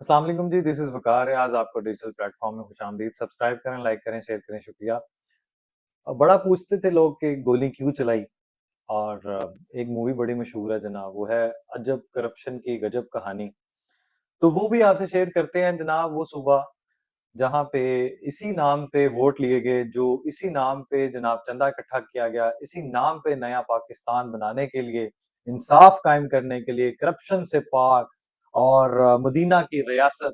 अस्सलाम वालेकुम जी, this is वकार है। आज आपको डिजिटल प्लेटफ़ॉर्म में खुशामदीद। सब्सक्राइब करें, लाइक करें, शेयर करें, शुक्रिया। बड़ा पूछते थे लोग कि गोली क्यों चलाई? और एक मूवी बड़ी मशहूर है जनाब, वो है अजब करप्शन की गजब कहानी। तो वो भी आपसे शेयर करते हैं जनाब, वो सुबह जहाँ पे इसी नाम पे वोट लिए गए, जो इसी नाम पे जनाब चंदा इकट्ठा किया गया, इसी नाम पे नया पाकिस्तान बनाने के लिए, इंसाफ कायम करने के लिए, करप्शन से पाक और मदीना की रियासत,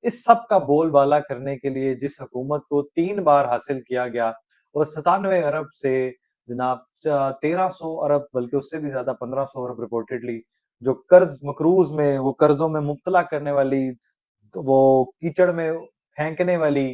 इस सब का बोलबाला करने के लिए जिस हुकूमत को 3 बार हासिल किया गया और 97 अरब से जनाब 1300 अरब बल्कि उससे भी ज़्यादा 1500 अरब रिपोर्टेडली जो कर्ज़ मकरूज़ में, वो कर्ज़ों में मुब्तला करने वाली, तो वो कीचड़ में फेंकने वाली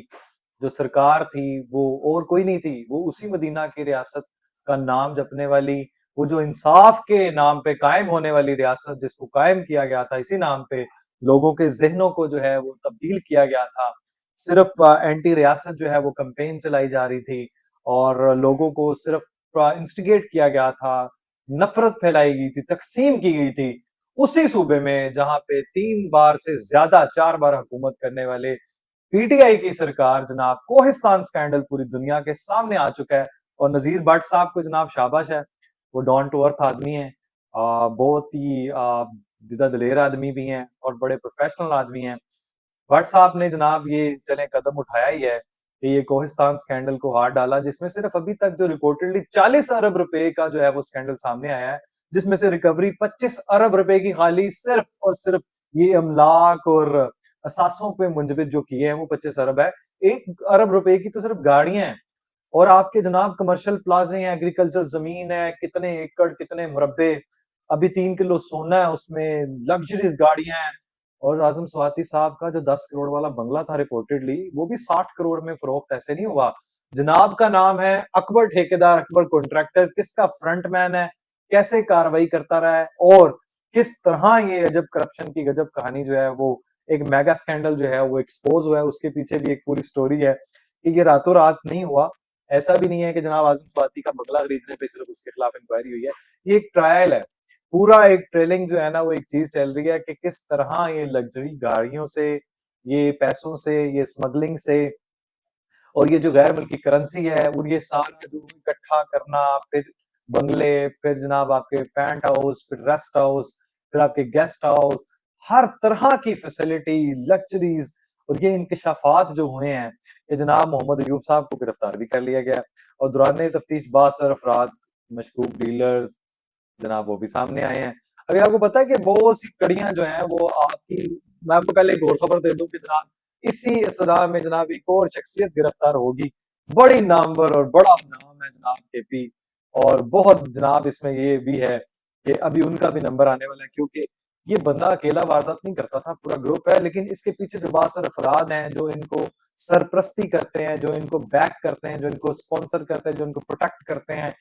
जो सरकार थी, वो और कोई नहीं थी, वो उसी मदीना की रियासत का नाम जपने वाली, वो जो इंसाफ के नाम पे कायम होने वाली रियासत जिसको कायम किया गया था इसी नाम पे, लोगों के ज़हनों को जो है वो तब्दील किया गया था। सिर्फ़ एंटी रियासत जो है वो कैंपेन चलाई जा रही थी और लोगों को सिर्फ़ इंस्टिगेट किया गया था, नफ़रत फैलाई गई थी, तक़सीम की गई थी। उसी सूबे में जहाँ पे 3 बार से ज़्यादा 4 बार हुकूमत करने वाले पीटीआई की सरकार जनाब कोहिस्तान स्कैंडल पूरी दुनिया के सामने आ चुका है और नज़ीर भट्ट साहब को जनाब शाबाश है। वो डाउन टू अर्थ आदमी हैं। बहुत ही दिदा दलेर आदमी भी हैं और बड़े प्रोफेशनल आदमी हैं। भट्ट साहब ने जनाब ये चलें कदम उठाया ही है कि ये कोहिस्तान स्कैंडल को हाथ डाला जिसमें सिर्फ अभी तक जो रिपोर्टेडली 40 अरब रुपए का जो है वो स्कैंडल सामने आया है, जिसमें से रिकवरी 25 अरब रुपए की खाली सिर्फ और सिर्फ ये अमलाक और असासों पे मुंजमद जो किए हैं वो 25 अरब है। 1 अरब रुपए की तो सिर्फ गाड़ियां हैं और आपके जनाब कमर्शियल प्लाजे हैं, एग्रीकल्चर जमीन है, कितने एकड़, कितने मुरब्बे, अभी 3 किलो सोना है उसमें, लग्जरीज गाड़ियां हैं और आज़म स्वाति साहब का जो 10 करोड़ वाला बंगला था रिपोर्टेडली, वो भी 60 करोड़ में फरोख्त ऐसे नहीं हुआ। जनाब का नाम है अकबर ठेकेदार, अकबर कॉन्ट्रैक्टर, किसका फ्रंटमैन है, कैसे कार्रवाई करता रहा है और किस तरह ये अजब करप्शन की गजब कहानी जो है वो एक मेगा स्कैंडल जो है वो एक्सपोज हुआ है, उसके पीछे भी एक पूरी स्टोरी है कि ये रातों रात नहीं हुआ। ऐसा भी नहीं है कि जनाब आज़म स्वाति का बंगला खरीदने पे सिर्फ उसके खिलाफ इंक्वायरी हुई है। ये एक ट्रायल है। पूरा एक ट्रेलिंग जो है ना वो एक चीज चल रही है कि किस तरह ये लग्जरी गाड़ियों से, ये पैसों से, ये स्मगलिंग से और ये जो गैर मुल्की करेंसी है और ये सारा जो इकट्ठा करना, फिर बंगले, फिर जनाब आपके पेंट हाउस, फिर रेस्ट हाउस, फिर आपके गेस्ट हाउस, हर तरह की फैसिलिटी, लग्जरीज और ये इंकशाफात जो हुए हैं कि जनाब मोहम्मद अयूब साहब को गिरफ्तार भी कर लिया गया और दौरान तफ्तीश 62 अफराद मशकूक डीलर्स जनाब वो भी सामने आए हैं। अभी आपको पता है कि बहुत सी कड़ियां जो हैं वो आपकी, मैं आपको पहले एक और खबर दे दूं कि जनाब इसी सदा में जनाब एक और शख्सियत गिरफ्तार होगी, बड़ी नामवर और बड़ा नाम है जनाब केपी और बहुत जनाब इसमें ये भी है कि अभी उनका भी नंबर आने वाला है क्योंकि ये बंदा अकेला वारदात नहीं करता था, पूरा ग्रुप है, लेकिन इसके पीछे जो बासर अफराद हैं जो इनको सरप्रस्ती करते हैं, जो इनको बैक करते हैं, जो इनको स्पॉन्सर करते हैं, जो इनको प्रोटेक्ट करते हैं।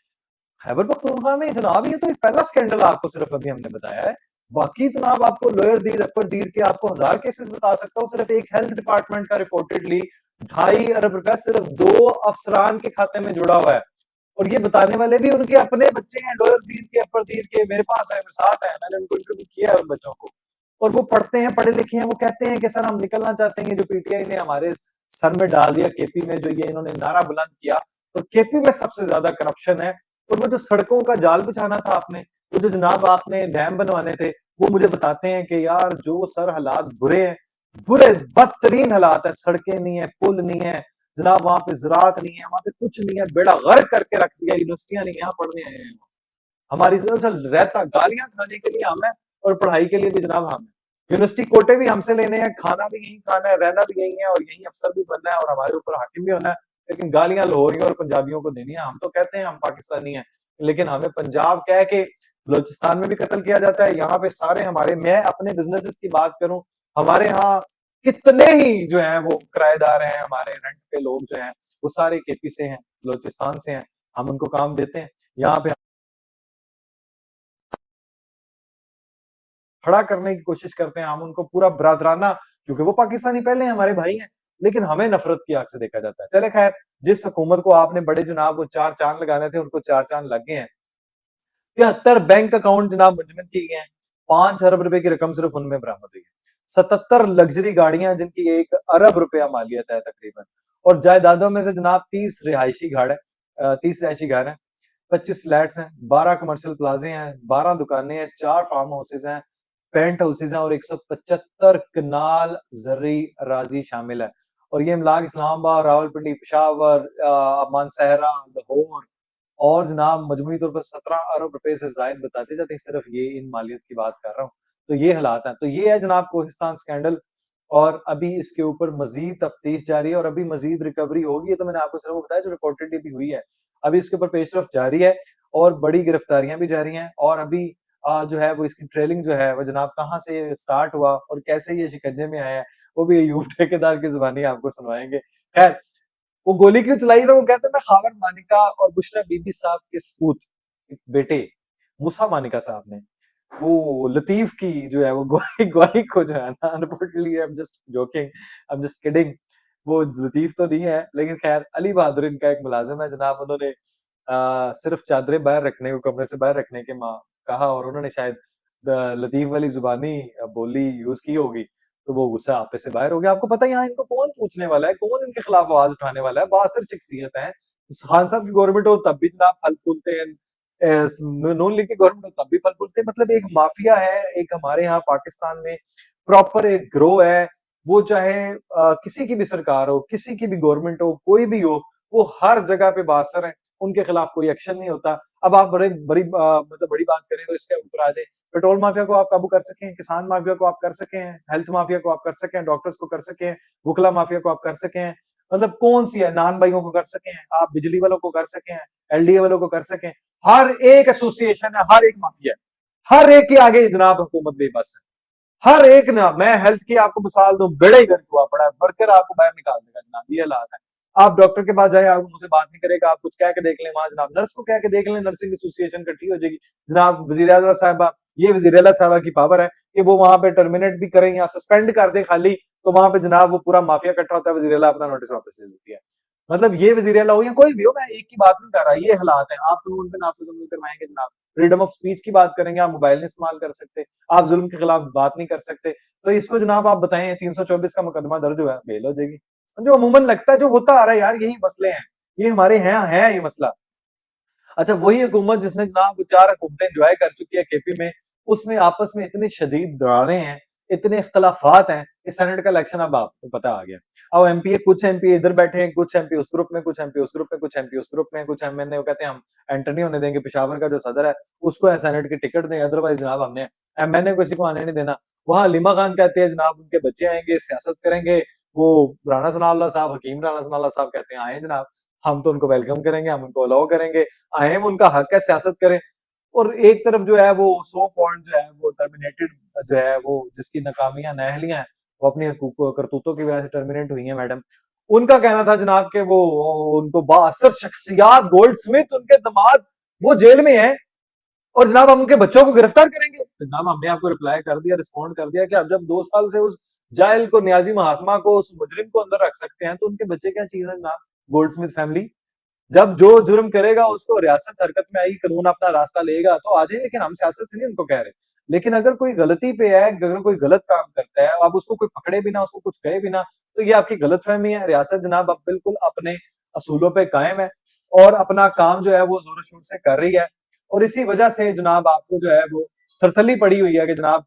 खैबर पख्तूनख्वा में जनाब ये तो एक पहला स्कैंडल आपको सिर्फ अभी हमने बताया है। बाकी जनाब आपको लोअर दीर अपर दीर के आपको 1000 केसेस बता सकता हूँ। सिर्फ एक हेल्थ डिपार्टमेंट का रिपोर्टेडली 2.5 अरब रुपया सिर्फ 2 अफसरान के खाते में जुड़ा हुआ है और ये बताने वाले भी उनके अपने बच्चे हैं, लोअर दीर के, अपर दीर के, मेरे पास है, मेरे साथ है, मैंने उनको इंटरव्यू किया है उन बच्चों को और वो पढ़ते हैं, पढ़े लिखे हैं, वो कहते हैं कि सर हम निकलना चाहते हैं। जो पीटीआई ने हमारे सर में डाल दिया केपी में, जो ये इन्होंने नारा बुलंद किया, तो केपी में सबसे ज्यादा करप्शन है। और वो जो सड़कों का जाल बिछाना था आपने, वो जो जनाब आपने डैम बनवाने थे, वो मुझे बताते हैं कि यार जो सर हालात बुरे हैं, बुरे बदतरीन हालात है, सड़कें नहीं है, पुल नहीं है जनाब, वहां पे ज़राअत नहीं है, वहां पे कुछ नहीं है, बेड़ा गर्क करके रख दिया, यूनिवर्सिटियां नहीं यहाँ पढ़ने आए हैं। हमारी रहता गालियां खाने के लिए हम है और पढ़ाई के लिए भी जनाब हम है। यूनिवर्सिटी कोटे भी हमसे लेने हैं, खाना भी यही खाना है, रहना भी यही है और यही अफसर भी बनना है और हमारे ऊपर हाकिम भी होना है, लेकिन गालियां लाहौरियों और पंजाबियों को देनी है। हम तो कहते हैं हम पाकिस्तानी हैं, लेकिन हमें पंजाब कह के बलोचिस्तान में भी कत्ल किया जाता है। यहाँ पे सारे हमारे, मैं अपने बिजनेसेस की बात करूं, हमारे यहाँ कितने ही जो है वो किराएदार हैं, हमारे रेंट पे लोग जो हैं वो सारे केपी से हैं, बलोचिस्तान से हैं। हम उनको काम देते हैं, यहाँ पे खड़ा करने की कोशिश करते हैं, हम उनको पूरा बरादराना, क्योंकि वो पाकिस्तानी पहले हैं, हमारे भाई हैं, लेकिन हमें नफरत की आंख से देखा जाता है। चले खैर, जिस हुकूमत को आपने बड़े जनाब वो 4 चांद लगाने थे, उनको 4 चांद लग गए हैं। 73 बैंक अकाउंट जनाब मुंजमद किए गए हैं, 5 अरब रुपए की रकम सिर्फ उनमें बरामद हुई है। 77 लग्जरी गाड़ियां हैं जिनकी 1 अरब रुपया मालियत है तकरीबन, और जायदादों में से जनाब 30 रिहायशी घर हैं, 25 फ्लैट्स हैं, 12 कमर्शियल प्लाजे हैं, 12 दुकानें हैं, 4 फार्म हाउसेज हैं, पेंट हाउसेज हैं, और 175 कनाल जर्री अराजी शामिल है। और ये इमलाक इस्लामाबाद, रावलपिंडी, पेशावर, मानसहरा, लाहौर और जनाब मजमूई तौर पर 17 अरब रुपए से जायद बताते जाते हैं। सिर्फ ये इन मालियत की बात कर रहा हूँ। तो ये हालात हैं। तो ये है जनाब कोहिस्तान स्कैंडल, और अभी इसके ऊपर मजीद तफ्तीश जारी है और अभी मजीद रिकवरी होगी। ये तो मैंने आपको सिर्फ बताया जो रिपोर्टेड भी हुई है। अभी इसके ऊपर पेशरफ जारी है और बड़ी गिरफ्तारियां भी जारी हैं, और अभी जो है वो इसकी ट्रेलिंग जो है वो जनाब कहाँ से स्टार्ट हुआ और कैसे ये शिकंजे में आया है, वो भी अयूब ठेकेदार की जुबानी आपको सुनवाएंगे। खैर, वो गोली क्यों चलाई था, वो कहते हैं ना, खावर मानिका और बुशरा बीबी साहब के सपूत बेटे मूसा मानिका साहब ने वो लतीफ की जो है वो गवाही को जो है ना, unfortunately I am just kidding, वो लतीफ तो नहीं है, लेकिन खैर अली बहादुर इनका एक मुलाजिम है जनाब। उन्होंने सिर्फ चादरें बाहर रखने को, कमरे से बाहर रखने के माँ कहा, और उन्होंने शायद लतीफ वाली जुबानी बोली यूज की होगी, तो वो गुस्सा आपे से बाहर हो गया। आपको पता है यहाँ इनको कौन पूछने वाला है, कौन इनके खिलाफ आवाज उठाने वाला है? बासर शख्सियत है। खान साहब की गवर्नमेंट हो तब भी जनाब फल फूलते हैं, नून लीग की गवर्नमेंट हो तब भी फल फूलते हैं। मतलब एक माफिया है एक हमारे यहाँ पाकिस्तान में, प्रॉपर एक ग्रोह है। वो चाहे किसी की भी सरकार हो, किसी की भी गवर्नमेंट हो, कोई भी हो, वो हर जगह पे बासर है, उनके खिलाफ कोई एक्शन नहीं होता। अब आप मतलब बड़ी बात करें तो इसके ऊपर आ जाए, पेट्रोल माफिया को आप काबू कर सकें, किसान माफिया को आप कर सके हैं, हेल्थ माफिया को आप कर सके हैं, डॉक्टर्स को कर सके हैं, वकला माफिया को आप कर सके हैं, मतलब कौन सी है, नान भाइयों को कर सके हैं आप, बिजली वालों को कर सके हैं, एलडीए वालों को कर सके हैं। हर एक एसोसिएशन है, हर एक माफिया है, हर एक के आगे जनाब हुकूमत बेबस है। हर एक ना, मैं हेल्थ की आपको मिसाल दूं, बेड़ा ही गर्क हुआ पड़ा है, बढ़कर आपको बाहर निकाल देगा जनाब, ये हालात है। आप डॉक्टर के पास जाए, आप मुझसे बात नहीं करेगा, आप कुछ कह के देख लें वहां जनाब, नर्स को कह के देख लें, नर्सिंग एसोसिएशन इकट्ठी हो जाएगी जनाब। वजीर आला साहबा, ये वजीर आला साहबा की पावर है कि वो वहां पे टर्मिनेट भी करें या सस्पेंड कर दे खाली, तो वहां पे जनाब वो पूरा माफिया इकट्ठा होता है, वजीर आला अपना नोटिस वापस ले लेती है। मतलब ये वजीर आला हो या कोई भी हो, मैं एक की बात नहीं कर रहा, ये हालात है। आप कानून पे नाफिज अमल करवाएंगे जनाब, फ्रीडम ऑफ स्पीच की बात करेंगे, आप मोबाइल नहीं इस्तेमाल कर सकते, आप जुल्म के खिलाफ बात नहीं कर सकते, तो इसको जनाब आप बताएं 324 का मुकदमा दर्ज हुआ है, बेल हो जाएगी। जो अमूमन लगता है, जो होता आ रहा है यार, यही मसले हैं, ये हमारे यहाँ है ये मसला। अच्छा, वही हुकूमत जिसने जनाब 4 हुकूमतें एंजॉय कर चुकी है केपी में, उसमें आपस में इतनी शदीद दरारें हैं, इतने इख्तलाफात हैं, इस सेनेट का इलेक्शन अब आपको पता आ गया। अब एमपी, कुछ एमपी इधर बैठे हैं, कुछ एमपी उस ग्रुप में, कुछ एमपी उस ग्रुप में, कुछ एमपी उस ग्रुप में, कुछ एमएनए कहते हैं हम एंटर नहीं होने देंगे, पेशावर का जो सदर है उसको सेनेट की टिकट दें, अदरवाइज जनाब हमने एमएनए को किसी को आने नहीं देना। वहां लिमा खान कहते हैं जनाब उनके बच्चे आएंगे, सियासत करेंगे। वो राणा सनाउल्लाह साहब, हकीम राणा सनाउल्लाह साहब कहते हैं आए जनाब, हम तो उनको वेलकम करेंगे, हम उनको अलाउ करेंगे, आए, वो उनका हक है सियासत करें। और एक तरफ जो है वो 100 पॉइंट जो है वो टर्मिनेटेड जो है वो, जिसकी नाकामियां नाअहलियां हैं, वो अपनी करतूतों की वजह से टर्मिनेट हुई है मैडम। उनका कहना था जनाब के वो उनको बासर शख्सियात, गोल्ड स्मिथ उनके दामाद, वो जेल में है, और जनाब हम उनके बच्चों को गिरफ्तार करेंगे। तो जनाब हमने आपको रिप्लाई कर दिया, रिस्पॉन्ड कर दिया कि अब जब 2 साल से उस जाहिल को, न्याजी महात्मा को, उस मुजरिम को अंदर रख सकते हैं, तो उनके बच्चे क्या चीज है जनाब? गोल्ड स्मिथ फैमिली, जब जो जुर्म करेगा उसको रियासत हरकत में आएगी, कानून अपना रास्ता लेगा तो आ जाए, लेकिन हम सियासत से नहीं उनको कह रहे। लेकिन अगर कोई गलती पे है, अगर कोई गलत काम करता है, आप उसको कोई पकड़े बिना, उसको कुछ कहे बिना, तो ये आपकी गलत फहमी है। रियासत जनाब अब बिल्कुल अपने असूलों पे कायम है और अपना काम जो है वो जोर शोर से कर रही है, और इसी वजह से जनाब आपको जो है वो थरथली पड़ी हुई है कि जनाब